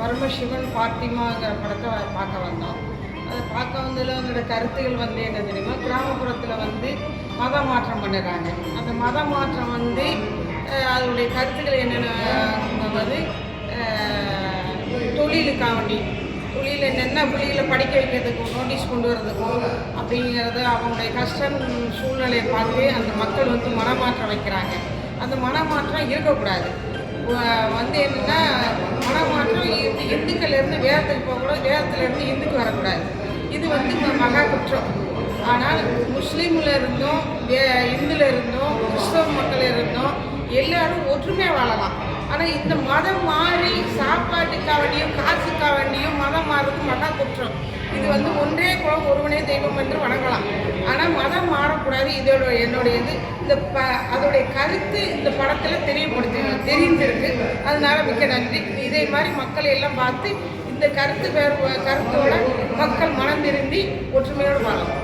பரமசிவன் பாத்திமாங்கிற படத்தை பார்க்க வந்தோம். அதை பார்க்க வந்ததில் அதோட கருத்துகள் வந்து என்ன தெரியுமா, கிராமப்புறத்தில் வந்து மத மாற்றம் பண்ணுறாங்க. அந்த மத மாற்றம் வந்து அதனுடைய கருத்துக்கள் என்னென்ன வந்து தொழிலுக்காக வேண்டி தொழில் என்னென்ன பிள்ளைகளை படிக்க வைக்கிறதுக்கும் நோட்டீஸ் கொண்டு வர்றதுக்கும் அப்படிங்கிறது அவங்களுடைய கஷ்டம் சூழ்நிலையை பார்த்து அந்த மக்கள் வந்து மனமாற்றம் வைக்கிறாங்க. அந்த மனமாற்றம் இருக்கக்கூடாது. வந்து என்னென்னா மனமாற்றம் இந்துக்கள்லேருந்து வேதத்துக்கு போகக்கூடாது, வேதத்துலேருந்து இந்துக்கு வரக்கூடாது. இது வந்து மகா குற்றம். ஆனால் முஸ்லீமில் இருந்தும் இந்துல இருந்தும் கிறிஸ்தவ மக்கள் இருந்தும் எல்லாரும் ஒற்றுமையாக வாழலாம். ஆனால் இந்த மதம் மாறி சாப்பாட்டுக்காக வேண்டியும் காசுக்காக வேண்டியும் மதம் மாறுறது மகா குற்றம். இது வந்து ஒன்றே குலம் ஒருவனே தெய்வம் என்று வணங்கலாம். ஆனால் மதம் மாறக்கூடாது. இதோட என்னுடைய இது இந்த அதோடைய கருத்து இந்த படத்தில் தெரிஞ்சிருக்கு. அதனால மிக்க நன்றி. இதே மாதிரி மக்களை எல்லாம் பார்த்து இந்த கருத்தோட மக்கள் மனம் திரும்பி ஒற்றுமையோடு வாழலாம்.